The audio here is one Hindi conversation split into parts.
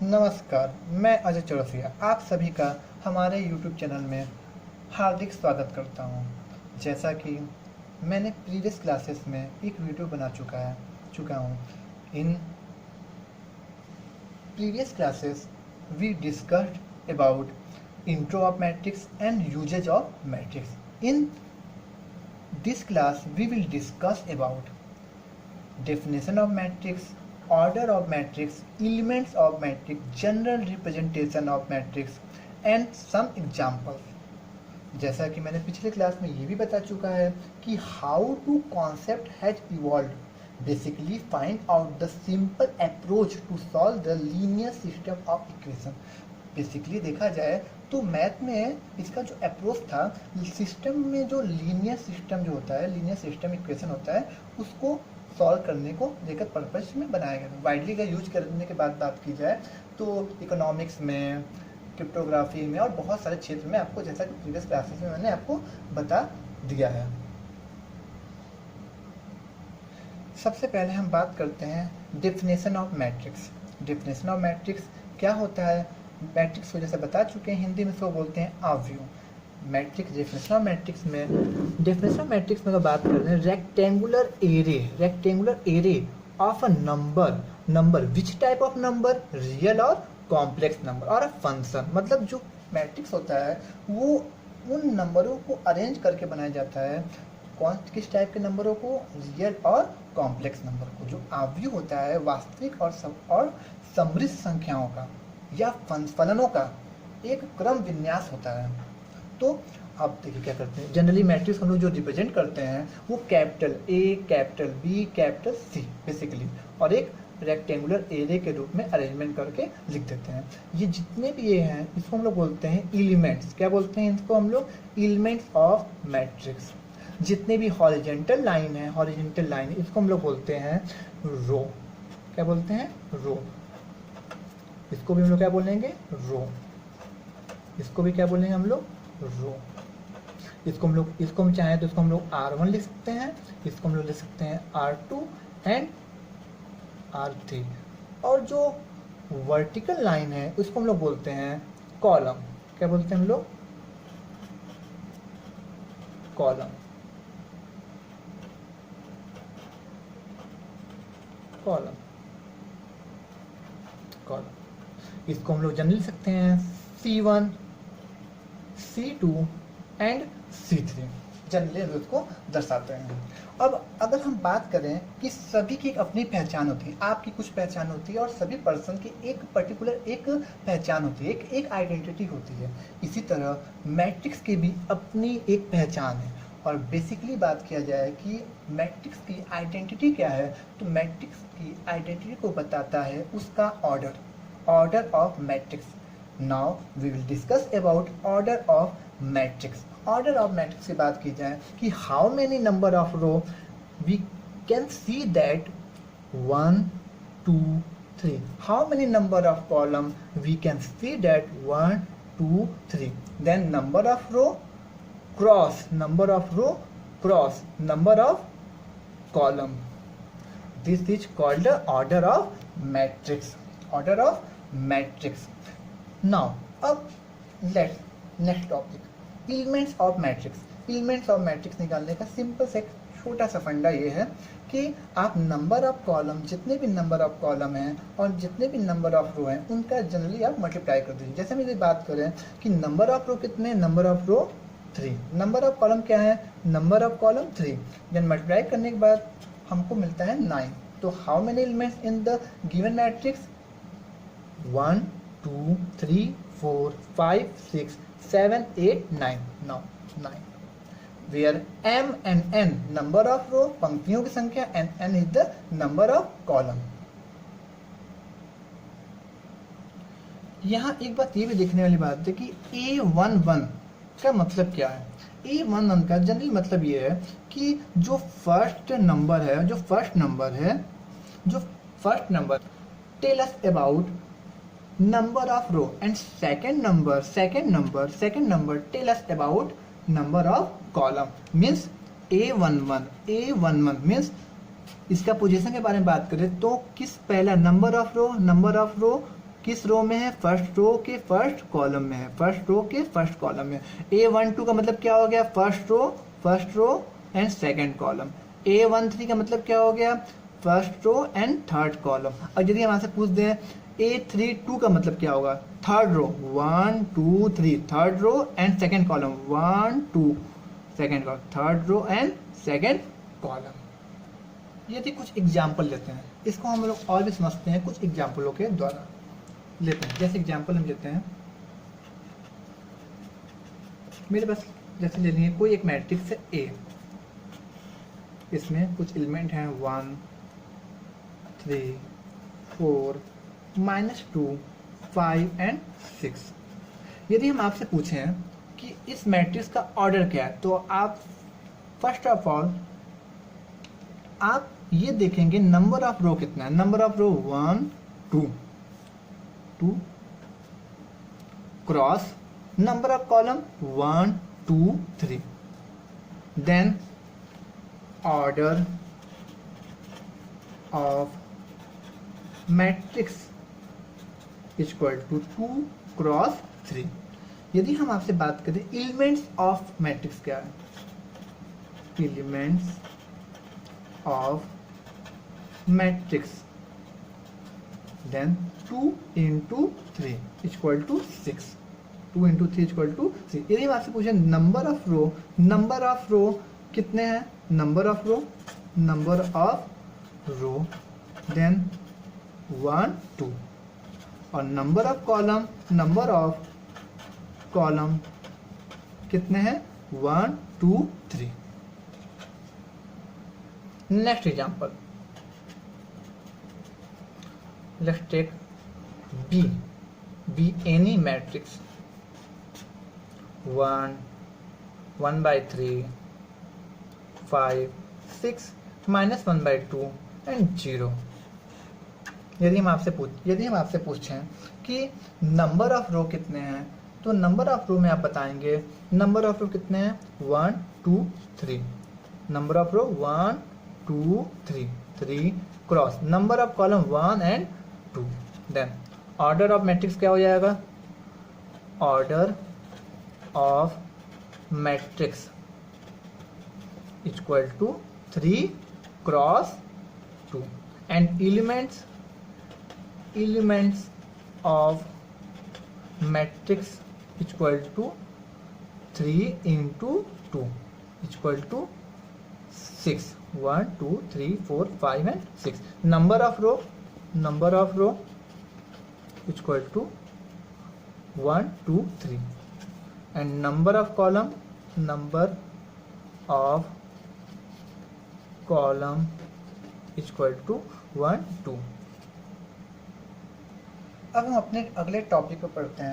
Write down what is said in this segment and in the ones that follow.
नमस्कार, मैं अजय चौरसिया आप सभी का हमारे YouTube चैनल में हार्दिक स्वागत करता हूं। जैसा कि मैंने प्रीवियस क्लासेस में एक वीडियो बना चुका हूं। In previous classes we discussed about intro of matrix and usages of matrix. In this class we will discuss about definition of matrix, order of matrix, elements of matrix, general representation of matrix and some examples। जैसा कि मैंने पिछले क्लास में ये भी बता चुका है कि how to concept has evolved basically find out the simple approach to solve the linear system of equation. Basically देखा जाए तो मैथ में इसका जो अप्रोच था, सिस्टम में जो लीनियर सिस्टम जो होता है, लीनियर सिस्टम इक्वेशन होता है, उसको सॉल्व करने को लेकर पर्पस में बनाया गया। वाइडली का यूज करने के बाद बात की जाए तो इकोनॉमिक्स में, क्रिप्टोग्राफी में और बहुत सारे क्षेत्र में आपको, जैसा कि प्रीवियस क्लासेस में मैंने आपको बता दिया है। सबसे पहले हम बात करते हैं definition of matrix. Definition of matrix क्या होता है? मैट्रिक्स को जैसे बता चुके हैं, हिंदी में इसको बोलते हैं आव्यूह। मैट्रिक्स, डेफिनेशन ऑफ मैट्रिक्स में अगर बात करते हैं, rectangular array of a number which type of number, real और कॉम्प्लेक्स नंबर और अ फंक्शन। मतलब जो मैट्रिक्स होता है वो उन नंबरों को अरेंज करके बनाया जाता है। किस टाइप के नंबरों को? रियल और कॉम्प्लेक्स नंबर को। जो आव्यूह होता है वास्तविक और समृद्ध संख्याओं का या फलनों का एक क्रम विन्यास होता है। तो आप देखिए क्या करते हैं, जनरली मैट्रिक्स हम लोग जो रिप्रेजेंट करते हैं वो capital A, capital B, capital C basically, और एक रेक्टेंगुलर एरे के रूप में अरेंजमेंट करके लिख देते हैं। ये जितने भी ये हैं इसको हम लोग बोलते हैं एलिमेंट्स। क्या बोलते हैं इसको हम लोग? Elements of matrix. जितने भी हॉरिजॉन्टल लाइन है इसको हम लोग बोलते हैं रो। क्या बोलते हैं? रो। इसको भी हम लोग क्या बोलेंगे? रो। इसको भी क्या बोलेंगे हम लोग? रो। इसको हम चाहें तो इसको हम लोग R1 लिख सकते हैं, इसको हम लोग लिख सकते हैं R2 एंड R3। और जो वर्टिकल लाइन है उसको हम लोग बोलते हैं कॉलम। क्या बोलते हैं हम लोग? कॉलम। इसको हम लोग जनरली लिख सकते हैं C1, C2 and C3। Generally उसको दर्शाते हैं। अब अगर हम बात करें कि सभी की एक अपनी पहचान होती है, आपकी कुछ पहचान होती है और सभी पर्सन की एक पर्टिकुलर एक पहचान होती है, एक आइडेंटिटी होती है। इसी तरह मैट्रिक्स की भी अपनी एक पहचान है। और बेसिकली बात किया जाए कि मैट्रिक्स की आइडेंटिटी क्या है, तो मैट्रिक्स की आइडेंटिटी को बताता है उसका order of matrix. Now we will discuss about order of matrix. Order of matrix की बात की जाए कि how many number of row we can see that 1, 2, 3. How many number of column we can see that 1, 2, 3. Then number of row cross number of column. This is called the order of matrix. Order of matrix. Now, अब next topic, elements of matrix. Elements of matrix निकालने का सिंपल से छोटा सा फंडा ये है कि आप नंबर ऑफ कॉलम, जितने भी नंबर ऑफ कॉलम हैं और जितने भी नंबर ऑफ रो हैं उनका जनरली आप मल्टीप्लाई कर दीजिए। जैसे हम यदि बात करें कि नंबर ऑफ रो कितने, number of row 3, number of column क्या है, number of column 3, then multiply करने के बाद हमको मिलता है 9। तो how many elements in the given matrix? 1, 2, 3, 4, 5, 6, 7, 8, 9. Now 9. Where m and n number of row, पंक्तियों की संख्या, and n is the number of column. यहाँ एक बात ये भी देखने वाली बात है कि A11 का मतलब क्या है। A11 का जनरली मतलब ये है कि जो first number tell us about number of row and second number tell us about number of column means A11 means इसका पोजीशन के बारे में बात करें तो किस पहला नंबर ऑफ रो किस रो में है, फर्स्ट रो के फर्स्ट कॉलम में है, फर्स्ट रो के फर्स्ट कॉलम में। A12 का मतलब क्या हो गया, first row and second column. A13 का मतलब क्या हो गया, first row and third column. और यदि हम यहाँ से पूछ दें A32 का मतलब क्या होगा, third row, 1 2 3 third row and second column, 1 2 second column, third row and second column. यदि कुछ एग्जाम्पल लेते हैं, इसको हम लोग और भी समझते हैं कुछ एग्जाम्पलों के द्वारा लेते हैं। जैसे एग्जाम्पल हम लेते हैं, मेरे पास जैसे लेनी है कोई एक मैट्रिक्स है A, इसमें कुछ एलिमेंट हैं 1 3 4 -2 5 एंड 6। यदि हम आपसे पूछें कि इस मैट्रिक्स का ऑर्डर क्या है, तो आप फर्स्ट ऑफ ऑल आप ये देखेंगे नंबर ऑफ रो कितना है। Number of row 1 2 cross number of column 1 2 3, then order of matrix equal to 2 cross 3। यदि हम आपसे बात करें एलिमेंट्स ऑफ मैट्रिक्स क्या है, elements of matrix, then 2 into 3 equal to 6, 2 into 3 equal to 3। यदि हम आपसे पूछे नंबर ऑफ रो कितने हैं, नंबर ऑफ रो देन 1 2, और नंबर ऑफ कॉलम कितने हैं, 1 2 3। Next example, let's take B any matrix 1 1/3 5 6 -1/2 एंड 0। यदि हम आपसे पूछें कि नंबर ऑफ रो कितने हैं, तो नंबर ऑफ रो में आप बताएंगे नंबर ऑफ रो कितने हैं, 1 2 3, number of row 1 2 3 3 cross number of column 1 and 2, then order of matrix क्या हो जाएगा, order of matrix equal to 3 cross 2, and elements of matrix equal to 3 into 2 equal to 6, 1 2 3 4 5 and 6। Number of row equal to 1 2 3, and number of column equal to 1 2। अब हम अपने अगले टॉपिक को पढ़ते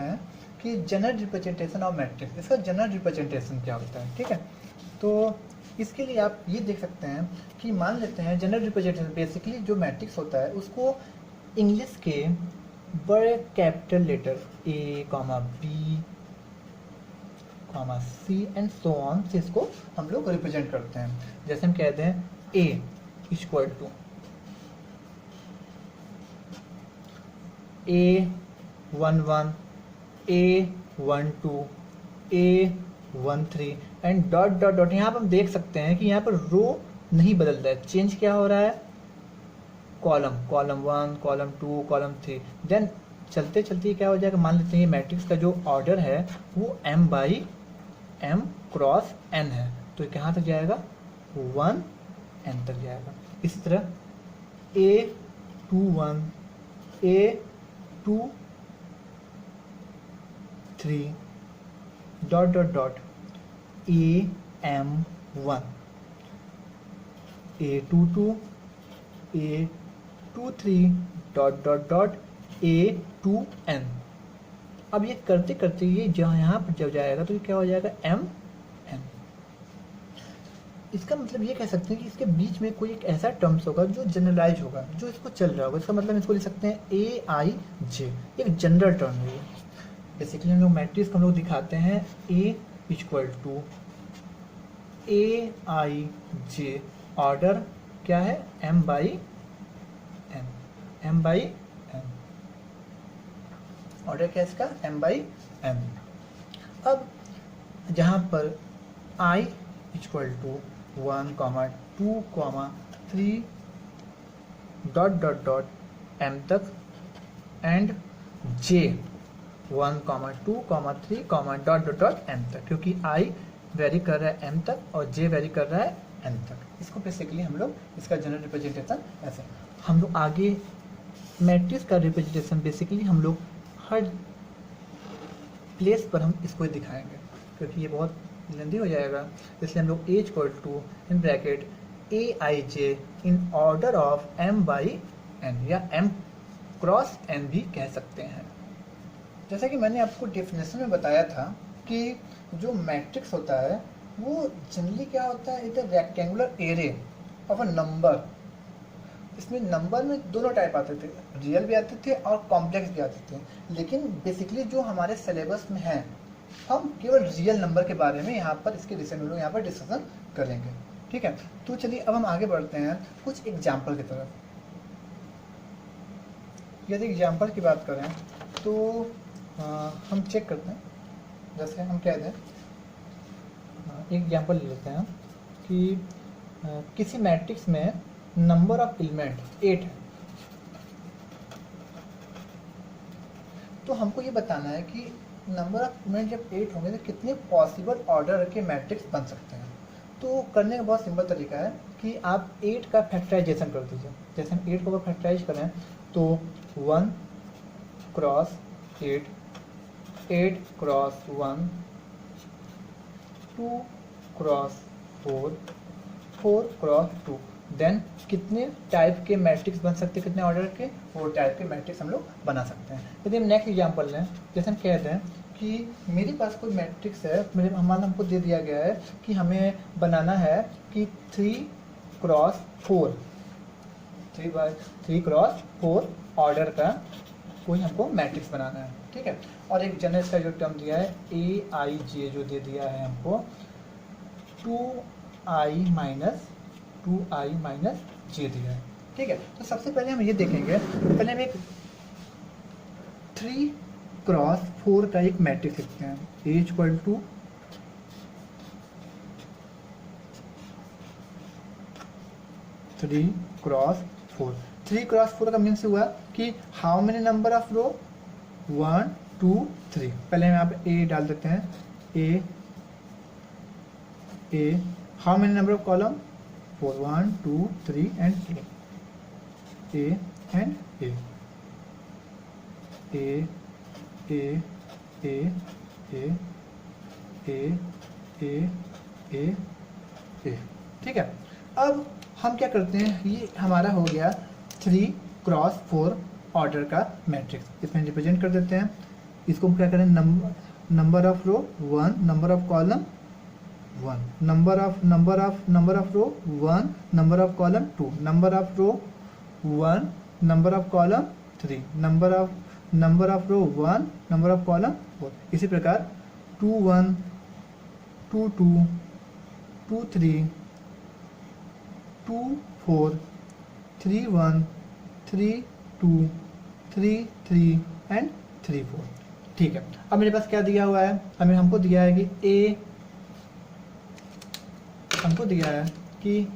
हैं कि जनरल रिप्रेजेंटेशन ऑफ मैट्रिक्स। इसका जनरल रिप्रेजेंटेशन क्या होता है, ठीक है। तो इसके लिए आप ये देख सकते हैं कि मान लेते हैं जनरल रिप्रेजेंटेशन बेसिकली जो मैट्रिक्स होता है उसको इंग्लिश के बड़े capital letter A, B, C and so on से इसको हम लोग रिप्रेजेंट करते हैं। जैसे हम कहते हैं A equal to A11 A12 A13 and dot dot dot. यहाँ पर हम देख सकते हैं कि यहाँ पर रो नहीं बदल रहा है, चेंज क्या हो रहा है, कॉलम 1 कॉलम 2 कॉलम 3। देन चलते चलते क्या हो जाएगा, मान लेते हैं ये मैट्रिक्स का जो ऑर्डर है वो m/m क्रॉस n है, तो कहाँ तक जाएगा, 1n तक जाएगा। इसी तरह A21 A23 dot dot dot AM1 A22 A23 dot dot dot A2n। अब ये करते करते ये जहाँ यहाँ पर जब जाएगा तो ये क्या हो जाएगा, MN। इसका मतलब ये कह सकते हैं कि इसके बीच में कोई एक ऐसा टर्म्स होगा जो जनरलाइज होगा, जो इसको चल रहा होगा। इसका मतलब इसको लिख सकते हैं AIJ, एक जनरल टर्म है। बेसिकली हम लोग मैट्रिक्स हम लोग दिखाते हैं A equal to AIJ, order क्या है, M/N। ऑर्डर क्या है इसका, m/n। अब जहाँ पर i equal to 1, 2, 3 dot m तक एंड j 1, 2, 3 डॉट m तक, क्योंकि i वेरी कर रहा है m तक और j वेरी कर रहा है n तक। इसको बेसिकली हम लोग इसका जनरल रिप्रेजेंटेशन ऐसे, हम लोग आगे मैट्रिक्स का रिप्रेजेंटेशन बेसिकली हम लोग हर प्लेस पर हम इसको ही दिखाएंगे, क्योंकि ये बहुत लेंदी हो जाएगा। इसलिए हम लोग a equal to in bracket aij in order of m/n या m क्रॉस n भी कह सकते हैं। जैसा कि मैंने आपको डेफिनेशन में बताया था कि जो मैट्रिक्स होता है वो जनरली क्या होता है, इधर rectangular array of a number. इसमें नंबर में दोनों टाइप आते थे, रियल भी आते थे और कॉम्प्लेक्स भी आते थे, लेकिन बेसिकली जो हमारे सिलेबस में है हम केवल रियल नंबर के बारे में यहाँ पर इसके विषय में लोग यहाँ पर डिस्कशन करेंगे। ठीक है, तो चलिए अब हम आगे बढ़ते हैं कुछ एग्जाम्पल की तरफ। यदि एग्जाम्पल की बात करें तो हम चेक करते हैं, जैसे हम कह दें एक एग्जाम्पल ले लेते हैं कि किसी मैट्रिक्स में नंबर ऑफ एलिमेंट 8 है, तो हमको ये बताना है कि नंबर ऑफ एलिमेंट जब 8 होंगे तो कितने पॉसिबल ऑर्डर के मैट्रिक्स बन सकते हैं। तो करने का बहुत सिंपल तरीका है कि आप 8 का फैक्टराइजेशन कर दीजिए। जैसे हम 8 को फैक्टराइज करें तो 1 cross 8, 8 cross 1, 2 cross 4, 4 cross 2, then कितने टाइप के मैट्रिक्स बन सकते हैं, कितने ऑर्डर के, 4 टाइप के मैट्रिक्स हम लोग बना सकते हैं। यदि हम नेक्स्ट एग्जांपल लें, जैसे हम कहते हैं कि मेरे पास कोई मैट्रिक्स है, मेरे हमको दे दिया गया है कि हमें बनाना है कि 3 क्रॉस 4, 3 क्रॉस 4 ऑर्डर का कोई हमको मैट्रिक्स बनाना है। ठीक है, और एक जनरल का जो टर्म दिया है aij जो दे दिया है हमको 2i माइनस j दिया है। ठीक है, तो सबसे पहले हम ये देखेंगे, पहले हम एक 3 क्रॉस 4 का एक मैट्रिक्स लिखते हैं। a equal to 3 cross 4। 3 cross 4 का मीन्स हुआ कि how many number of row, 1 2 3। पहले हम यहाँ पे a डाल देते हैं, a how many number of column, 4 1 2 3 and a and a a a a a a a a a। ठीक है, अब हम क्या करते हैं, ये हमारा हो गया 3 क्रॉस 4 ऑर्डर का मैट्रिक्स। इसमें रिप्रेजेंट कर देते हैं, इसको हम क्या करें, number of row 1, number of column 1, number of row 1, number of column 2, number of row 1, number of column 3, number of row 1, number of column 4। इसी प्रकार 2 1 2 2 2 3 2 4 3 1 3 2 3 3 एंड 3 4। ठीक है, अब मेरे पास क्या दिया हुआ है, हमको दिया है कि हमको दिया है कि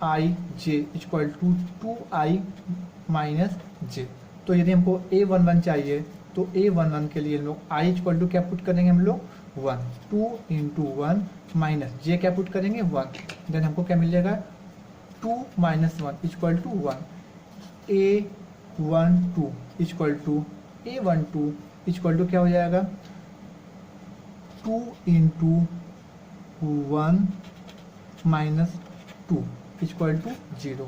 aij equal to 2i minus j। तो यदि हमको a11 चाहिए तो a11 के लिए लोग i इक्वल टू क्या पुट करेंगे, हम लोग 1, 2 इंटू 1 माइनस j क्या पुट करेंगे 1, देन हमको क्या मिल जाएगा 2 minus 1 equal to 1। a12 equal to a12 equal to क्या हो जाएगा 2 into 1 minus 2 equal to 0।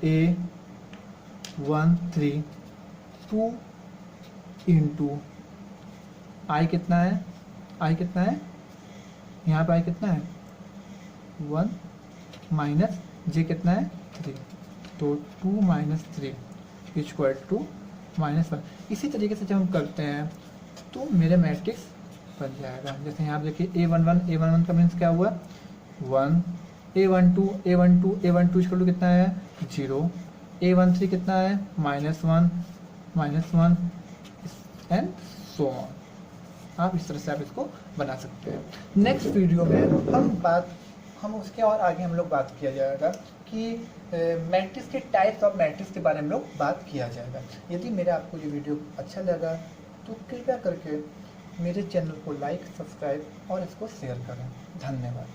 a13 2 into I कितना है, यहाँ पे आई कितना है 1 माइनस जे कितना है 3, तो 2 माइनस 3 इक्वल टू -1। इसी तरीके से जब हम करते हैं तो मेरे मैट्रिक्स बन जाएगा। जैसे यहाँ देखिए a11 का मीन्स क्या हुआ 1, a12 इक्वल टू कितना है 0, a13 कितना है -1 -1 एंड सो ऑन। आप इस तरह से आप इसको बना सकते हैं। नेक्स्ट वीडियो में हम उसके और आगे हम लोग बात किया जाएगा कि मैट्रिक्स के टाइप्स ऑफ मैट्रिक्स के बारे में लोग बात किया जाएगा। यदि मेरा आपको ये वीडियो अच्छा लगा तो कृपया करके मेरे चैनल को लाइक, सब्सक्राइब और इसको शेयर करें। धन्यवाद।